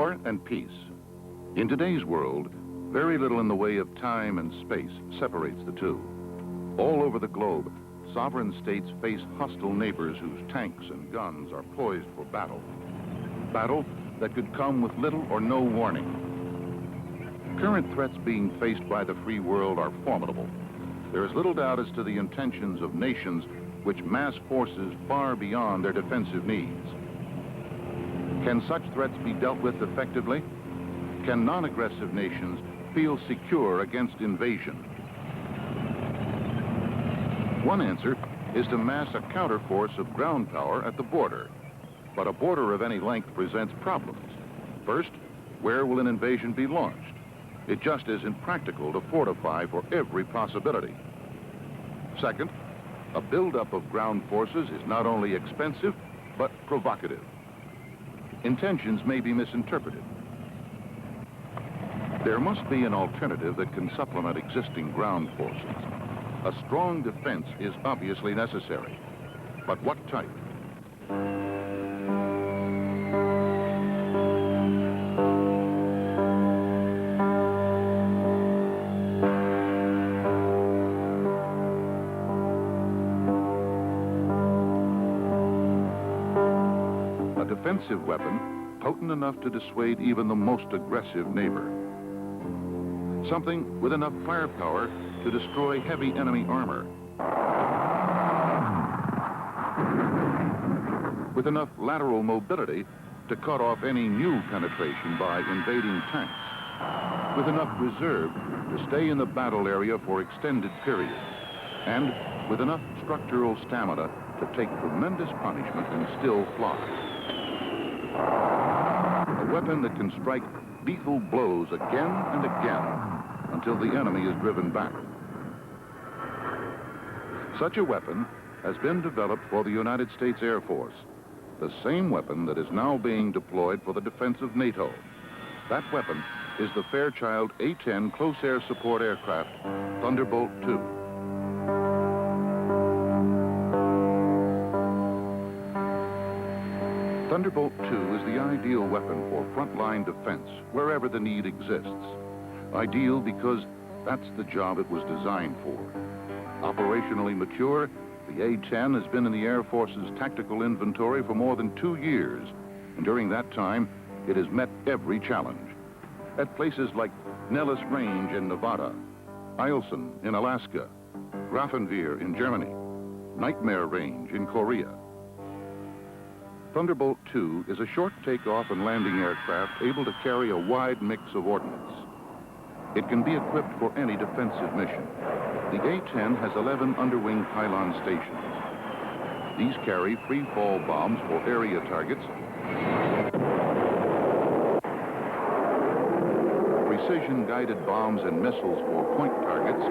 War and peace. In today's world, very little in the way of time and space separates the two. All over the globe, sovereign states face hostile neighbors whose tanks and guns are poised for battle. Battle that could come with little or no warning. Current threats being faced by the free world are formidable. There is little doubt as to the intentions of nations which mass forces far beyond their defensive needs. Can such threats be dealt with effectively? Can non-aggressive nations feel secure against invasion? One answer is to mass a counterforce of ground power at the border. But a border of any length presents problems. First, where will an invasion be launched? It just isn't practical to fortify for every possibility. Second, a buildup of ground forces is not only expensive, but provocative. Intentions may be misinterpreted. There must be an alternative that can supplement existing ground forces. A strong defense is obviously necessary, but what type? A defensive weapon potent enough to dissuade even the most aggressive neighbor. Something with enough firepower to destroy heavy enemy armor. With enough lateral mobility to cut off any new penetration by invading tanks. With enough reserve to stay in the battle area for extended periods. And with enough structural stamina to take tremendous punishment and still fly. A weapon that can strike lethal blows again and again until the enemy is driven back. Such a weapon has been developed for the United States Air Force, the same weapon that is now being deployed for the defense of NATO. That weapon is the Fairchild A-10 close air support aircraft, Thunderbolt II. Thunderbolt II is the ideal weapon for frontline defense, wherever the need exists. Ideal because that's the job it was designed for. Operationally mature, the A-10 has been in the Air Force's tactical inventory for more than 2 years, and during that time, it has met every challenge. At places like Nellis Range in Nevada, Eielson in Alaska, Grafenwehr in Germany, Nightmare Range in Korea. Thunderbolt II is a short takeoff and landing aircraft able to carry a wide mix of ordnance. It can be equipped for any defensive mission. The A-10 has 11 underwing pylon stations. These carry free-fall bombs for area targets, precision-guided bombs and missiles for point targets,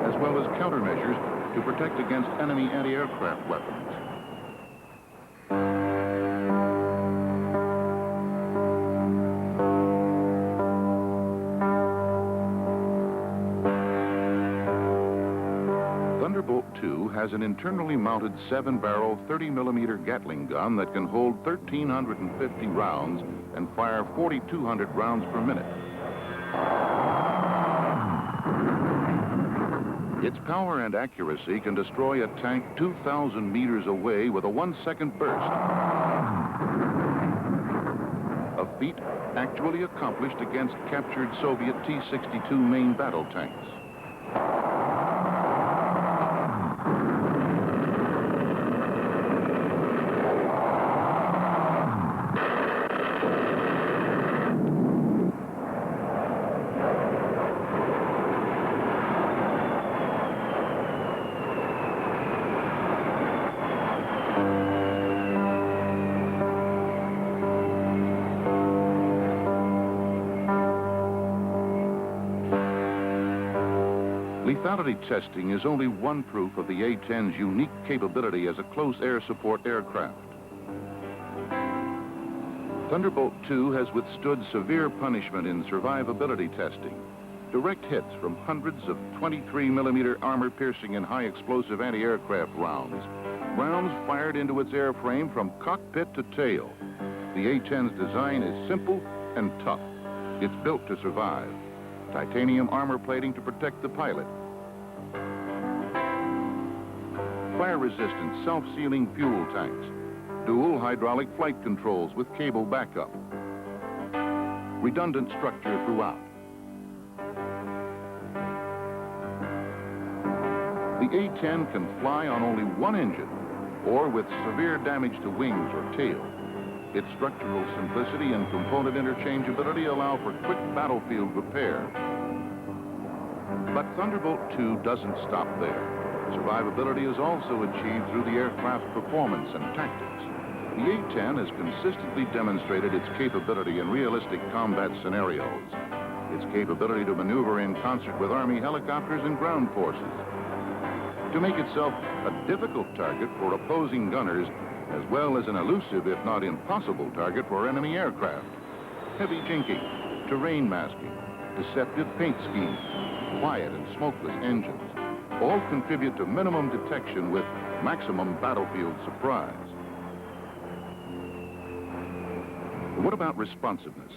as well as countermeasures to protect against enemy anti-aircraft weapons. Thunderbolt II has an internally mounted 7-barrel 30mm Gatling gun that can hold 1,350 rounds and fire 4,200 rounds per minute. Its power and accuracy can destroy a tank 2,000 meters away with a 1-second burst. A feat actually accomplished against captured Soviet T-62 main battle tanks. Lethality testing is only one proof of the A-10's unique capability as a close air support aircraft. Thunderbolt II has withstood severe punishment in survivability testing. Direct hits from hundreds of 23mm armor-piercing and high-explosive anti-aircraft rounds, rounds fired into its airframe from cockpit to tail. The A-10's design is simple and tough. It's built to survive. Titanium armor plating to protect the pilot. Fire-resistant, self-sealing fuel tanks. Dual hydraulic flight controls with cable backup. Redundant structure throughout. The A-10 can fly on only one engine or with severe damage to wings or tail. Its structural simplicity and component interchangeability allow for quick battlefield repair. But Thunderbolt II doesn't stop there. Survivability is also achieved through the aircraft's performance and tactics. The A-10 has consistently demonstrated its capability in realistic combat scenarios. Its capability to maneuver in concert with Army helicopters and ground forces. To make itself a difficult target for opposing gunners, as well as an elusive, if not impossible, target for enemy aircraft. Heavy jinking, terrain masking, deceptive paint schemes, quiet and smokeless engines, all contribute to minimum detection with maximum battlefield surprise. What about responsiveness?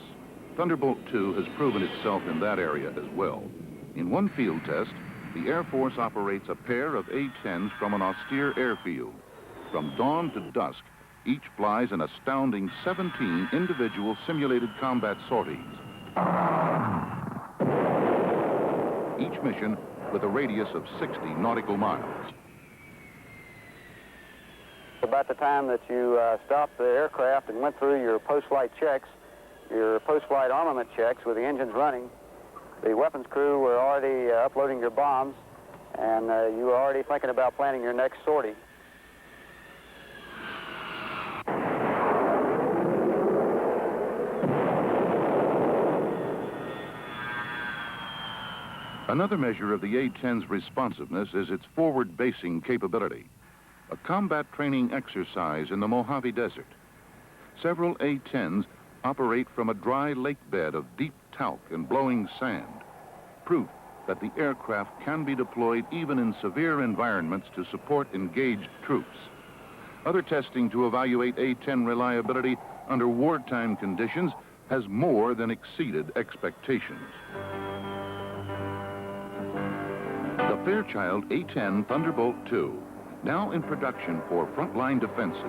Thunderbolt II has proven itself in that area as well. In one field test, the Air Force operates a pair of A-10s from an austere airfield. From dawn to dusk, each flies an astounding 17 individual simulated combat sorties. Each mission with a radius of 60 nautical miles. About the time that you stopped the aircraft and went through your post-flight checks, your post-flight armament checks with the engines running, the weapons crew were already uploading your bombs, and you were already thinking about planning your next sortie. Another measure of the A-10's responsiveness is its forward basing capability. A combat training exercise in the Mojave Desert. Several A-10s operate from a dry lake bed of deep talc and blowing sand. Proof that the aircraft can be deployed even in severe environments to support engaged troops. Other testing to evaluate A-10 reliability under wartime conditions has more than exceeded expectations. The Fairchild A-10 Thunderbolt II, now in production for frontline defenses.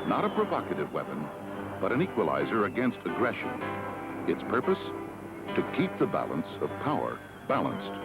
Not a provocative weapon, but an equalizer against aggression. Its purpose? To keep the balance of power balanced.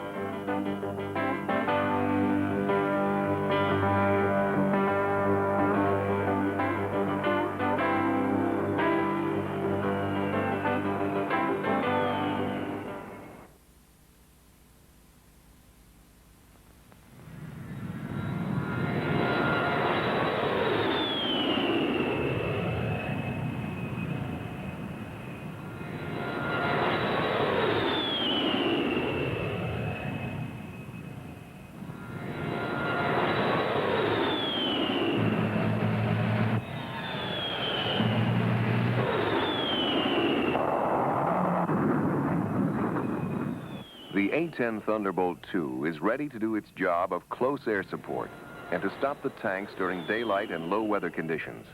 The A-10 Thunderbolt II is ready to do its job of close air support and to stop the tanks during daylight and low weather conditions.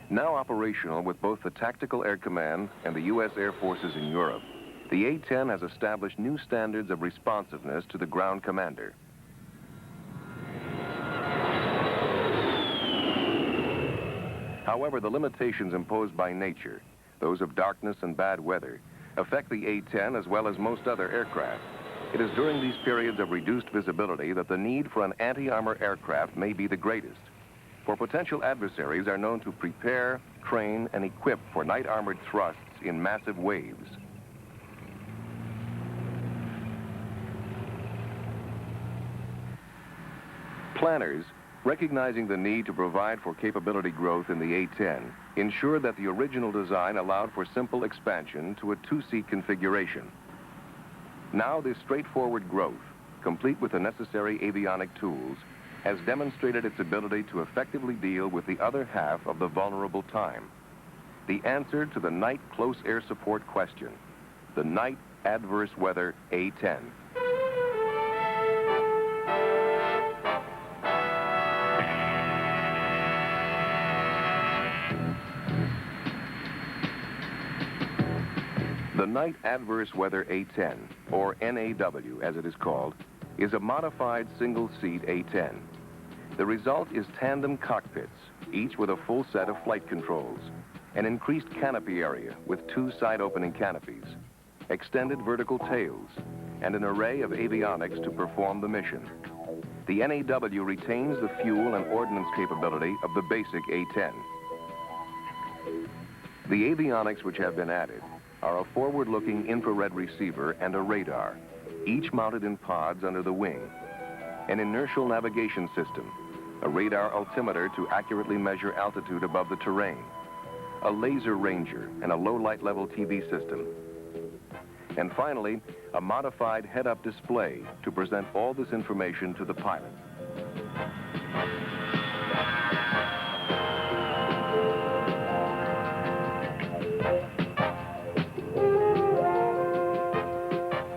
Now operational with both the Tactical Air Command and the U.S. Air Forces in Europe, the A-10 has established new standards of responsiveness to the ground commander. However, the limitations imposed by nature, those of darkness and bad weather, affect the A-10 as well as most other aircraft. It is during these periods of reduced visibility that the need for an anti-armor aircraft may be the greatest. For potential adversaries are known to prepare, train, and equip for night-armored thrusts in massive waves. Planners, recognizing the need to provide for capability growth in the A-10, ensured that the original design allowed for simple expansion to a two-seat configuration. Now this straightforward growth, complete with the necessary avionic tools, has demonstrated its ability to effectively deal with the other half of the vulnerable time. The answer to the night close air support question, the night adverse weather A-10. The Night Adverse Weather A-10, or NAW as it is called, is a modified single-seat A-10. The result is tandem cockpits, each with a full set of flight controls, an increased canopy area with 2 side-opening canopies, extended vertical tails, and an array of avionics to perform the mission. The NAW retains the fuel and ordnance capability of the basic A-10. The avionics which have been added are a forward-looking infrared receiver and a radar, each mounted in pods under the wing, an inertial navigation system, a radar altimeter to accurately measure altitude above the terrain, a laser ranger, and a low light level TV system. And finally, a modified head-up display to present all this information to the pilot.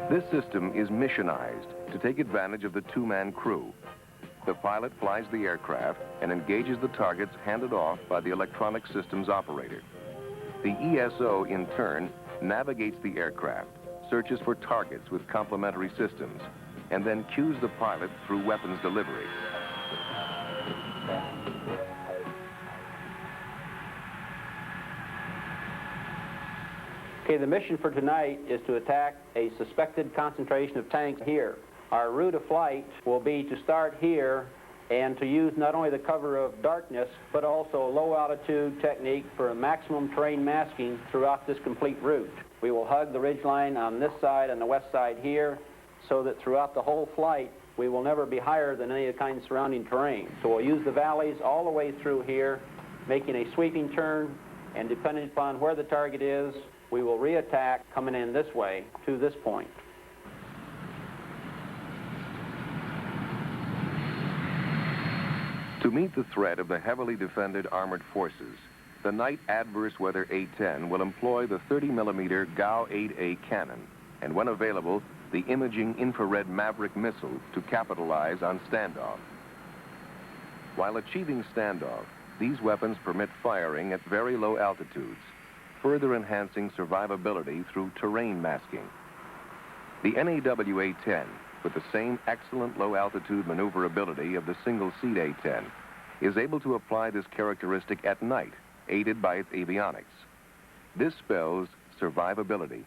This system is missionized to take advantage of the 2-man crew. The pilot flies the aircraft and engages the targets handed off by the electronic systems operator. The ESO, in turn, navigates the aircraft, searches for targets with complementary systems, and then cues the pilot through weapons delivery. Okay, the mission for tonight is to attack a suspected concentration of tanks here. Our route of flight will be to start here and to use not only the cover of darkness, but also a low altitude technique for a maximum terrain masking throughout this complete route. We will hug the ridgeline on this side and the west side here, so that throughout the whole flight, we will never be higher than any of the kind of surrounding terrain. So we'll use the valleys all the way through here, making a sweeping turn, and depending upon where the target is, we will reattack coming in this way to this point. To meet the threat of the heavily defended armored forces, the Night Adverse Weather A-10 will employ the 30mm GAU-8A cannon, and when available, the imaging infrared Maverick missile to capitalize on standoff. While achieving standoff, these weapons permit firing at very low altitudes, further enhancing survivability through terrain masking. The NAW A-10, with the same excellent low-altitude maneuverability of the single-seat A-10, is able to apply this characteristic at night, aided by its avionics. This spells survivability.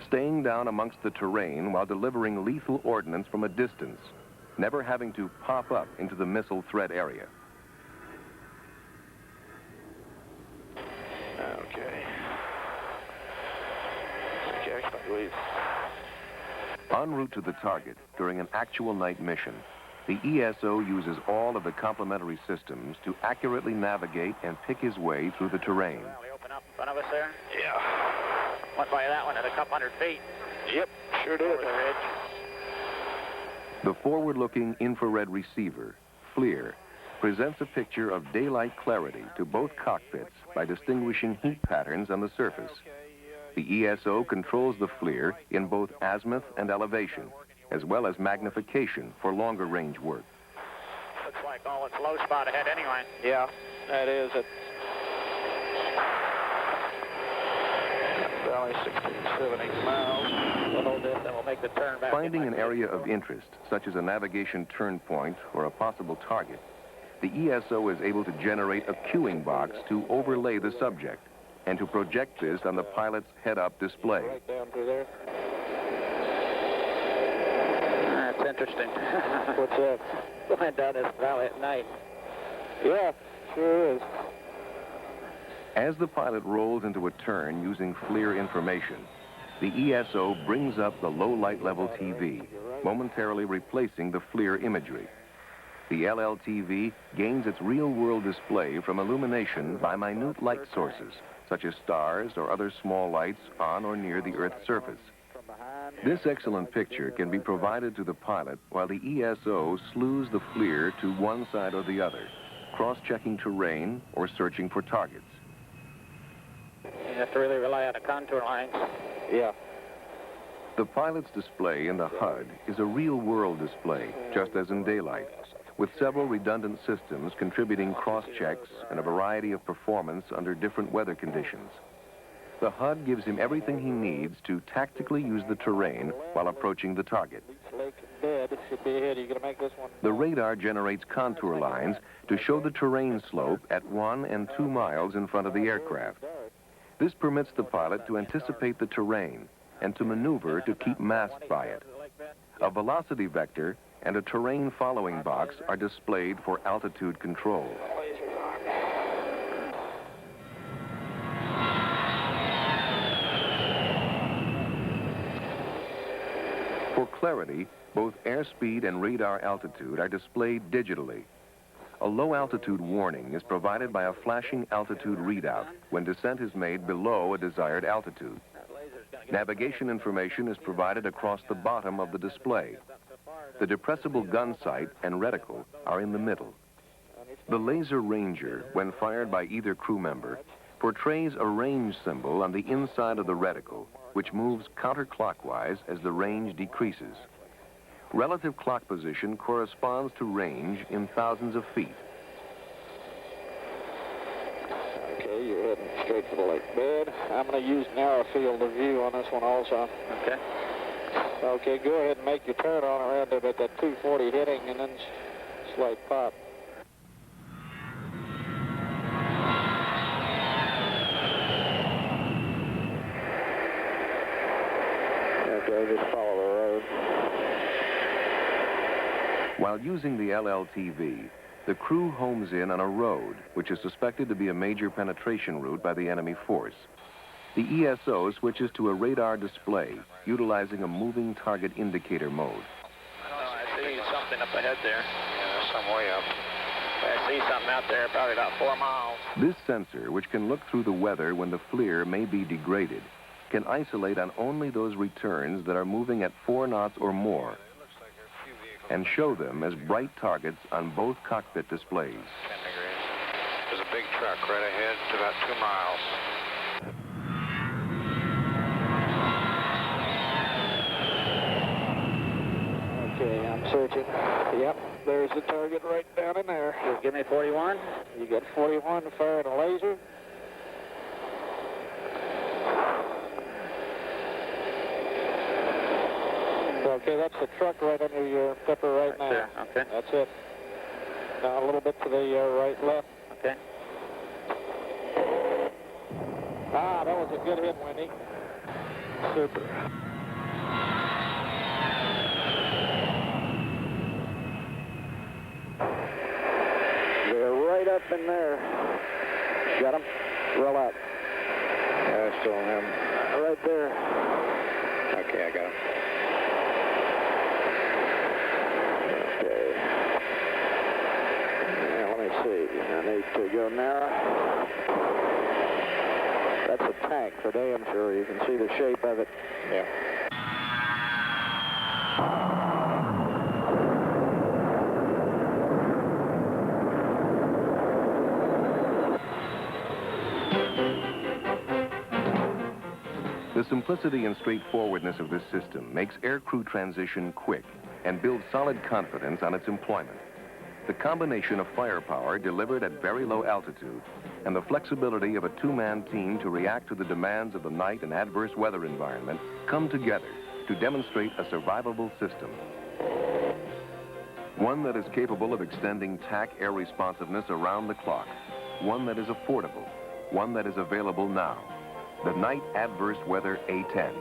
Staying down amongst the terrain while delivering lethal ordnance from a distance, never having to pop up into the missile threat area. En route to the target during an actual night mission, the ESO uses all of the complementary systems to accurately navigate and pick his way through the terrain. Valley open up in front of us there? Yeah. Went by that one at a couple hundred feet. Yep, sure did. Over the ridge. The forward-looking infrared receiver, FLIR, presents a picture of daylight clarity to both cockpits by distinguishing heat patterns on the surface. The ESO controls the FLIR in both azimuth and elevation, as well as magnification for longer range work. Looks like all its low spot ahead anyway. Yeah, that is it. Valley 16, 17 miles. We'll hold this and we'll make the turn back. Finding an area of interest, such as a navigation turn point or a possible target, the ESO is able to generate a cueing box to overlay the subject and to project this on the pilot's head-up display. Right down through there. That's interesting. What's that? Going down this valley at night. Yeah, sure is. As the pilot rolls into a turn using FLIR information, the ESO brings up the low light level TV, momentarily replacing the FLIR imagery. The LLTV gains its real-world display from illumination by minute light sources, such as stars or other small lights on or near the Earth's surface. This excellent picture can be provided to the pilot while the ESO slews the FLIR to one side or the other, cross-checking terrain or searching for targets. You have to really rely on the contour lines. Yeah. The pilot's display in the HUD is a real-world display, just as in daylight. with several redundant systems contributing cross-checks and a variety of performance under different weather conditions. The HUD gives him everything he needs to tactically use the terrain while approaching the target. The radar generates contour lines to show the terrain slope at 1 and 2 miles in front of the aircraft. This permits the pilot to anticipate the terrain and to maneuver to keep masked by it. A velocity vector and a terrain following box are displayed for altitude control. For clarity, both airspeed and radar altitude are displayed digitally. A low altitude warning is provided by a flashing altitude readout when descent is made below a desired altitude. Navigation information is provided across the bottom of the display. The depressible gun sight and reticle are in the middle. The laser ranger, when fired by either crew member, portrays a range symbol on the inside of the reticle, which moves counterclockwise as the range decreases. Relative clock position corresponds to range in thousands of feet. Okay, you're heading straight for the lake bed. I'm going to use narrow field of view on this one also. Okay. Okay, go ahead and make your turn on around at that 240 heading and then slight pop. Okay, just follow the road. While using the LLTV, the crew homes in on a road which is suspected to be a major penetration route by the enemy force. The ESO switches to a radar display, utilizing a moving target indicator mode. I see something up ahead there. Yeah, there's some way up. I see something out there, probably about 4 miles. This sensor, which can look through the weather when the FLIR may be degraded, can isolate on only those returns that are moving at 4 knots or more, and show them as bright targets on both cockpit displays. 10 degrees. There's a big truck right ahead. It's about 2 miles. Okay, I'm searching. Yep, there's the target right down in there. Just give me 41. You got 41 firing a laser. Okay, that's the truck right under your pepper right now. There, okay. That's it. Now a little bit to the right, left. Okay. Ah, that was a good hit, Wendy. Super. They're right up in there. Got him? Roll out. Yeah, I still am. Right there. Okay, I got him. Okay. Now, let me see. I need to go narrow. That's a tank for damn sure. You can see the shape of it. Yeah. The simplicity and straightforwardness of this system makes aircrew transition quick and builds solid confidence on its employment. The combination of firepower delivered at very low altitude and the flexibility of a two-man team to react to the demands of the night and adverse weather environment come together to demonstrate a survivable system. One that is capable of extending TAC air responsiveness around the clock. One that is affordable. One that is available now. The Night Adverse Weather A-10.